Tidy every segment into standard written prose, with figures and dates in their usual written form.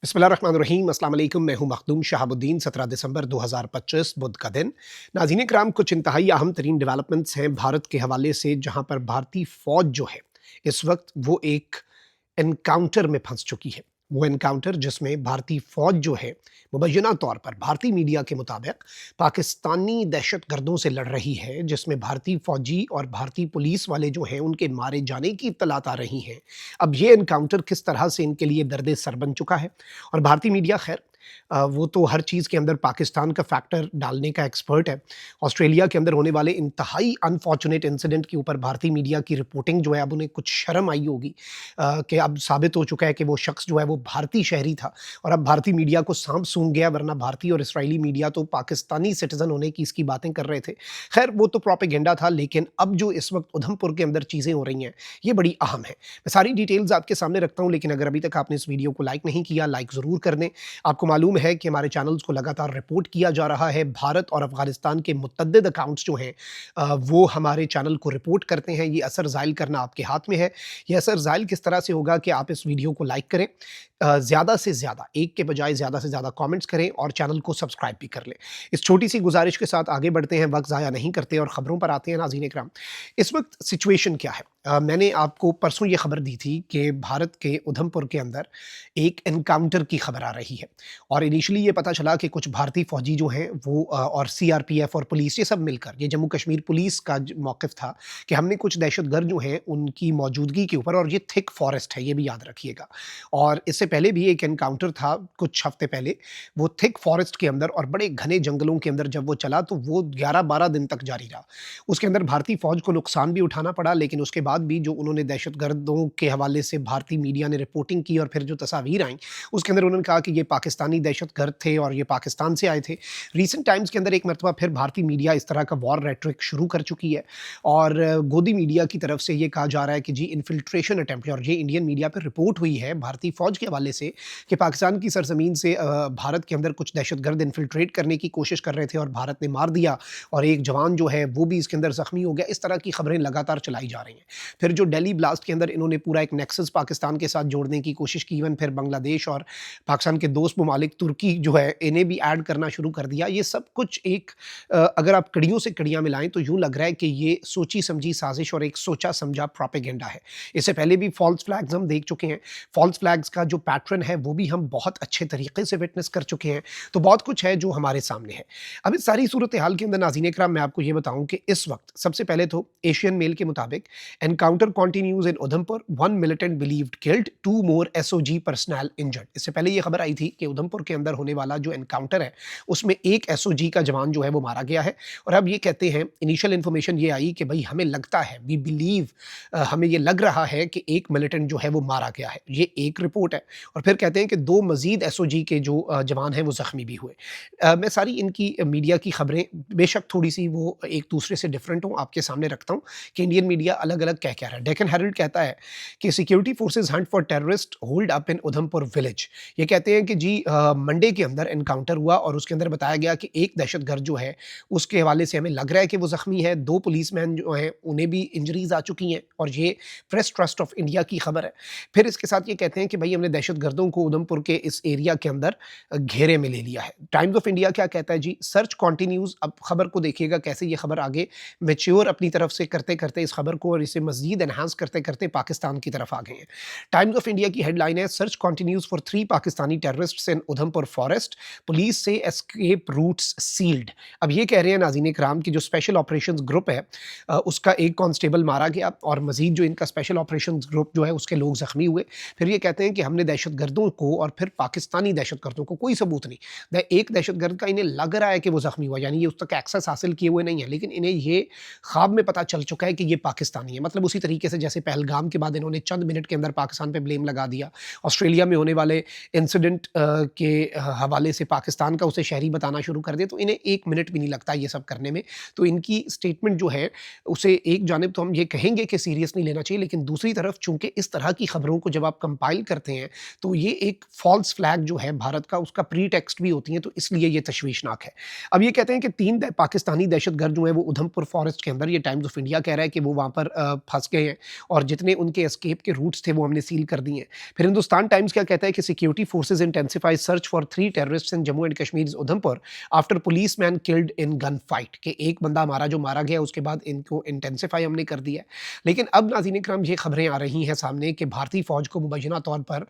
बिस्मिल्लाहिर्रहमानिर्रहीम अस्सलाम वालेकुम। मैं हूं मखदूम शहाबुद्दीन। 17 दिसंबर 2025 बुध का दिन। नाज़रीन कराम, कुछ इंतहाई अहम तरीन डेवलपमेंट्स हैं भारत के हवाले से, जहां पर भारतीय फ़ौज जो है इस वक्त वो एक एनकाउंटर में फंस चुकी है। वो एनकाउंटर जिसमें भारतीय फ़ौज जो है मुबैना तौर पर भारतीय मीडिया के मुताबिक पाकिस्तानी दहशतगर्दों से लड़ रही है, जिसमें भारतीय फ़ौजी और भारतीय पुलिस वाले जो हैं उनके मारे जाने की इत्तलात आ रही हैं। अब ये एनकाउंटर किस तरह से इनके लिए दर्द सर बन चुका है, और भारतीय मीडिया खैर वो तो हर चीज़ के अंदर पाकिस्तान का फैक्टर डालने का एक्सपर्ट है। ऑस्ट्रेलिया के अंदर होने वाले इंतहाई अनफॉर्चुनेट इंसिडेंट के ऊपर भारतीय मीडिया की रिपोर्टिंग जो है, अब उन्हें कुछ शर्म आई होगी कि अब साबित हो चुका है कि वो शख्स जो है वो भारतीय शहरी था, और अब भारतीय मीडिया को सांप सूंघ गया, वरना भारतीय और इसराइली मीडिया तो पाकिस्तानी सिटीज़न होने की इसकी बातें कर रहे थे। खैर वो तो प्रोपेगेंडा था, लेकिन अब जो इस वक्त उधमपुर के अंदर चीज़ें हो रही हैं, ये बड़ी अहम है। मैं सारी डिटेल्स आपके सामने रखता हूँ, लेकिन अगर अभी तक आपने इस वीडियो को लाइक नहीं किया, लाइक ज़रूर कर दें। आपको मालूम है कि हमारे चैनल्स को लगातार रिपोर्ट किया जा रहा है। भारत और अफ़गानिस्तान के मुतअद्दिद अकाउंट्स जो हैं वो हमारे चैनल को रिपोर्ट करते हैं। ये असर ज़ाइल करना आपके हाथ में है। ये असर ज़ाइल किस तरह से होगा कि आप इस वीडियो को लाइक करें, ज़्यादा से ज़्यादा, एक के बजाय ज़्यादा से ज़्यादा कमेंट्स करें और चैनल को सब्सक्राइब भी कर लें। इस छोटी सी गुजारिश के साथ आगे बढ़ते हैं, वक्त ज़ाया नहीं करते और ख़बरों पर आते हैं। नाज़रीन इकराम, इस वक्त सिचुएशन क्या है? मैंने आपको परसों ये खबर दी थी कि भारत के उधमपुर के अंदर एक एनकाउंटर की खबर आ रही है, और इनिशियली ये पता चला कि कुछ भारतीय फ़ौजी जो हैं वो और सीआरपीएफ और पुलिस, ये सब मिलकर, ये जम्मू कश्मीर पुलिस का मौक़िफ़ था कि हमने कुछ दहशतगर्द जो हैं उनकी मौजूदगी के ऊपर, और ये थिक फ़ॉरेस्ट है, ये भी याद रखिएगा। और इससे पहले भी एक एनकाउंटर था कुछ हफ़्ते पहले, वो थिक फ़ॉरेस्ट के अंदर और बड़े घने जंगलों के अंदर जब वो चला तो वो 11-12 दिन तक जारी रहा। उसके अंदर भारतीय फ़ौज को नुकसान भी उठाना पड़ा, लेकिन उसके बाद भी जो उन्होंने दहशतगर्दों के हवाले से भारतीय मीडिया ने रिपोर्टिंग की और फिर जो तस्वीर आईं, उसके अंदर उन्होंने कहा कि ये पाकिस्तानी दहशतगर्द थे और ये पाकिस्तान से आए थे। रीसेंट टाइम्स के अंदर एक मरतबा फिर भारतीय मीडिया इस तरह का वॉर रेटरिक शुरू कर चुकी है, और गोदी मीडिया की तरफ से ये कहा जा रहा है कि जी इन्फिल्ट्रेशन अटेम्प्ट है, और ये इंडियन मीडिया पर रिपोर्ट हुई है भारतीय फ़ौज के हवाले से कि पाकिस्तान की सरज़मीन से भारत के अंदर कुछ दहशतगर्द इन्फिल्ट्रेट करने की कोशिश कर रहे थे और भारत ने मार दिया, और एक जवान जो है वो भी इसके अंदर ज़ख्मी हो गया। इस तरह की खबरें लगातार चलाई जा रही हैं। फिर जो दिल्ली ब्लास्ट के अंदर इन्होंने पूरा एक नेक्सस पाकिस्तान के साथ जोड़ने की कोशिश की, इवन फिर बांग्लादेश और पाकिस्तान के दोस्त ममालिक तुर्की जो है इन्हें भी ऐड करना शुरू कर दिया। ये सब कुछ एक अगर आप कड़ियों से कड़ियाँ मिलाएँ तो यूँ लग रहा है कि ये सोची समझी साजिश और एक सोचा समझा प्रोपेगेंडा है। इससे पहले भी फ़ॉल्स फ्लैग्स हम देख चुके हैं। फ़ॉल्स फ्लैग्स का जो पैटर्न है वो भी हम बहुत अच्छे तरीके से विटनेस कर चुके हैं। तो बहुत कुछ है जो हमारे सामने है। अब इस सारी सूरत हाल के अंदर नाज़रीन इकराम, मैं आपको ये बताऊँ कि इस वक्त सबसे पहले तो एशियन मेल के मुताबिक एनकाउंटर कंटिन्यूज़ इन उधमपुर, 1 मिलिटेंट बिलीव्ड किल्ड, 2 मोर एसओजी पर्सनल इंजर्ड। इससे पहले ये खबर आई थी कि उधमपुर के अंदर होने वाला जो एनकाउंटर है उसमें एक एसओजी का जवान जो है वो मारा गया है, और अब ये कहते हैं, इनिशियल इन्फॉर्मेशन ये आई कि भाई हमें लगता है, वी बिलीव, हमें ये लग रहा है कि एक मिलिटेंट जो है वो मारा गया है। ये एक रिपोर्ट है, और फिर कहते हैं कि 2 मज़ीद एसओजी के जो जवान हैं वो ज़ख्मी भी हुए। मैं सारी इनकी मीडिया की खबरें बेशक थोड़ी-सी वो एक दूसरे से डिफरेंट हों, आपके सामने रखता हूँ कि इंडियन मीडिया अलग-अलग क्या कह रहा है। डेक्कन हेरल्ड कहता है कि security forces Hunt for terrorist hold up in Udhampur village. ये कहते हैं कि जी मंडे के अंदर एनकाउंटर हुआ, और उसके अंदर बताया गया कि एक दहशतगर्द जो है उसके हवाले से हमें लग रहा है कि वो ज़ख्मी है। 2 पुलिसमैन जो हैं उन्हें भी इंजरीज़ आ चुकी हैं, और ये प्रेस ट्रस्ट ऑफ इंडिया की खबर है। फिर इसके साथ ये कहते हैं कि भई हमने दहशतगर्दों को उधमपुर के इस एरिया के अंदर घेरे में ले लिया है। टाइम्स ऑफ इंडिया क्या कहता है जी, सर्च कंटिन्यूज़। अब खबर को देखिएगा कैसे ये खबर आगे मैच्योर अपनी तरफ से करते-करते इस खबर को और इसे मज़ीद एनहांस करते-करते पाकिस्तान की तरफ आ गए हैं। टाइम्स ऑफ इंडिया की हेडलाइन है, search continues for 3 Pakistani terrorists in Udhampur forest, police से एस्केप रूट्स सील्ड। अब ये कह रहे हैं नाज़रीन इकराम की जो स्पेशल ऑपरेशंस ग्रुप है उसका एक कांस्टेबल मारा गया, और मज़ीद जो इनका स्पेशल ऑपरेशंस ग्रुप जो है उसके लोग ज़ख्मी हुए। फिर ये कहते हैं कि हमने दहशतगर्दों को और फिर पाकिस्तानी दहशतगर्दों को, कोई सबूत नहीं, एक दहशतगर्द का इन्हें लग रहा है कि वो ज़ख्मी हुआ, यानी ये उस तक एक्सेस हासिल किए हुए नहीं है, लेकिन इन्हें ये ख्वाब में पता चल चुका है कि ये पाकिस्तानी है। मतलब उसी तरीके से जैसे पहलगाम के बाद इन्होंने चंद मिनट के अंदर पाकिस्तान पे ब्लेम लगा दिया। ऑस्ट्रेलिया में होने वाले इंसिडेंट के हवाले से पाकिस्तान का उसे शहरी बताना शुरू कर दिया, तो इन्हें 1 मिनट भी नहीं लगता ये सब करने में। तो इनकी स्टेटमेंट जो है उसे एक जानिब तो हम ये कहेंगे कि सीरियस नहीं लेना चाहिए, लेकिन दूसरी तरफ चूँकि इस तरह की खबरों को जब आप कंपाइल करते हैं तो ये एक फ़ॉल्स फ्लैग जो है भारत का, उसका प्रीटेक्स्ट भी होती है, तो इसलिए ये तशवीशनाक है। अब ये कहते हैं कि 3 पाकिस्तानी दहशतगर्द जो हैं वो उधमपुर फॉरेस्ट के अंदर, ये टाइम्स ऑफ इंडिया कह रहा है कि वो वहाँ पर फँस गए हैं और जितने उनके एस्केप के रूट्स थे वो हमने सील कर दिए हैं। फिर हिंदुस्तान टाइम्स क्या कहता है कि security forces intensify search for 3 terrorists in Jammu and Kashmir Udhampur after policeman killed in gun fight, कि एक बंदा हमारा जो मारा गया उसके बाद इनको इंटेंसिफाई हमने कर दिया है। लेकिन अब नाज़रीन इकराम ये खबरें आ रही हैं सामने कि भारतीय फ़ौज को मुबैना तौर पर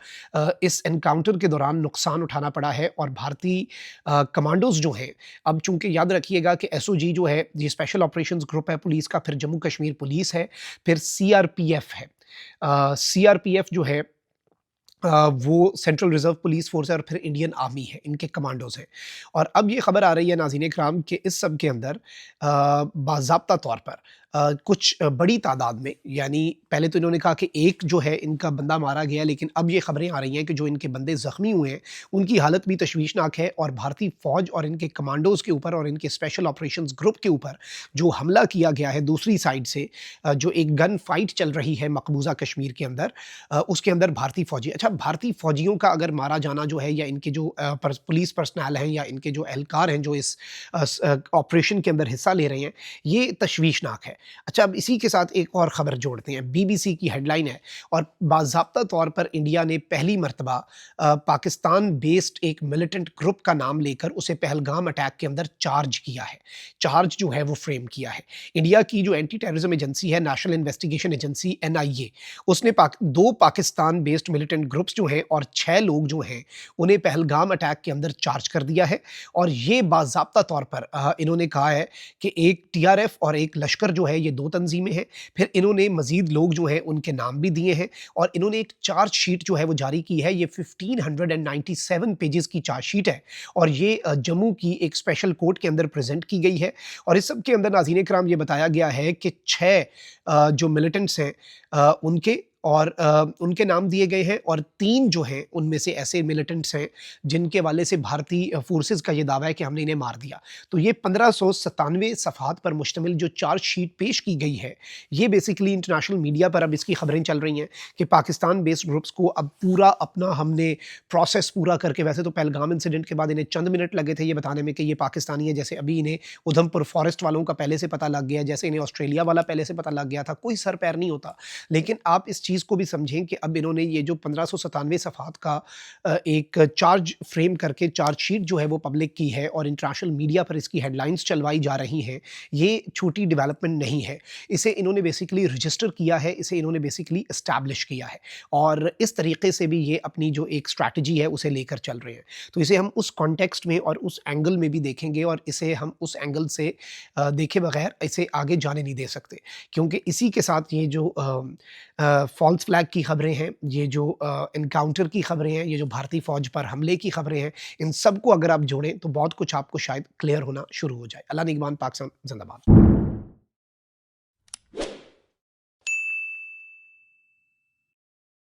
इस एनकाउंटर के दौरान नुकसान उठाना पड़ा है और भारतीय कमांडोज़ जो हैं, अब चूँकि याद रखिएगा कि एसओजी जो है ये स्पेशल ऑपरेशंस ग्रुप है पुलिस का, फिर जम्मू कश्मीर पुलिस है, फिर सीआरपीएफ है। सीआरपीएफ जो है वो सेंट्रल रिज़र्व पुलिस फ़ोर्स है और फिर इंडियन आर्मी है, इनके कमांडोज़ हैं। और अब ये खबर आ रही है नाज़रीन इकराम कि इस सब के अंदर बाज़ाब्ता तौर पर कुछ बड़ी तादाद में, यानी पहले तो इन्होंने कहा कि एक जो है इनका बंदा मारा गया, लेकिन अब ये खबरें आ रही हैं कि जो इनके बंदे ज़ख्मी हुए हैं, उनकी हालत भी तशवीशनाक है और भारतीय फ़ौज और इनके कमांडोज़ के ऊपर और इनके स्पेशल ऑपरेशंस ग्रुप के ऊपर जो हमला किया गया है दूसरी साइड से, जो एक गन फाइट चल रही है मकबूज़ा कश्मीर के अंदर, उसके अंदर भारतीय फ़ौजी, अच्छा भारतीय फ़ौजियों का अगर मारा जाना जो है या इनके जो पुलिस पर्सनल हैं या इनके जो एहलकार हैं जो इस ऑपरेशन के अंदर हिस्सा ले रहे हैं, ये तशवीशनाक है। अच्छा, अब इसी के साथ एक और ख़बर जोड़ते हैं, बीबीसी की हेडलाइन है और बाज़ाब्ता तौर पर इंडिया ने पहली मर्तबा पाकिस्तान बेस्ड एक मिलिटेंट ग्रुप का नाम लेकर उसे पहलगाम अटैक के अंदर चार्ज किया है, चार्ज जो है वो फ्रेम किया है। इंडिया की जो एंटी टेररिज्म एजेंसी है, नेशनल इन्वेस्टिगेशन एजेंसी एनआईए, उसने दो पाकिस्तान बेस्ड मिलिटेंट ग्रुप्स जो हैं और 6 लोग जो हैं उन्हें पहलगाम अटैक के अंदर चार्ज कर दिया है। और ये बाज़ाब्ता तौर पर इन्होंने कहा है कि एक टीआरएफ और एक लश्कर जो है ये 2 तंजीमें हैं। फिर इन्होंने मज़ीद लोग जो हैं उनके नाम भी दिए हैं और इन्होंने एक चार्ज शीट जो है वो जारी की है। ये 1597 पेजेस की चार्ज शीट है और ये जम्मू की एक स्पेशल कोर्ट के अंदर प्रेज़ेंट की गई है। और इस सब के अंदर नाज़रीन इकराम ये बताया गया है कि 6 जो मिलिटेंट्स हैं उनके और उनके नाम दिए गए हैं और 3 जो हैं उनमें से ऐसे मिलिटेंट्स हैं जिनके हवाले से भारतीय फ़ोर्सेस का ये दावा है कि हमने इन्हें मार दिया। तो ये 1597 सफ़हात पर मुश्तमिल जो चार्ज शीट पेश की गई है, ये बेसिकली इंटरनेशनल मीडिया पर अब इसकी खबरें चल रही हैं कि पाकिस्तान बेस्ड ग्रुप्स को अब पूरा अपना हमने प्रोसेस पूरा करके, वैसे तो पहलगाम इंसिडेंट के बाद इन्हें चंद मिनट लगे थे ये बताने में कि ये पाकिस्तानी है, जैसे अभी इन्हें उधमपुर फॉरेस्ट वालों का पहले से पता लग गया, जैसे इन्हें ऑस्ट्रेलिया वाला पहले से पता लग गया था, कोई सर पैर नहीं होता। लेकिन आप इस चीज़ को भी समझें कि अब इन्होंने ये जो 1597 सफ़हात का एक चार्ज फ्रेम करके चार्ज शीट जो है वो पब्लिक की है और इंटरनेशनल मीडिया पर इसकी हेडलाइंस चलवाई जा रही हैं, ये छोटी डेवलपमेंट नहीं है। इसे इन्होंने बेसिकली रजिस्टर किया है, इसे इन्होंने बेसिकली एस्टैब्लिश किया है और इस तरीके से भी ये अपनी जो एक स्ट्रैटेजी है उसे लेकर चल रहे हैं। तो इसे हम उस कॉन्टेक्स्ट में और उस एंगल में भी देखेंगे और इसे हम उस एंगल से देखे बगैर इसे आगे जाने नहीं दे सकते, क्योंकि इसी के साथ ये जो फ़ॉल्स फ्लैग की खबरें हैं, ये जो एनकाउंटर की खबरें हैं, ये जो भारतीय फ़ौज पर हमले की खबरें हैं, इन सब को अगर आप जोड़ें तो बहुत कुछ आपको शायद क्लियर होना शुरू हो जाए। अल्लाह निगहबान, पाक ज़िंदाबाद।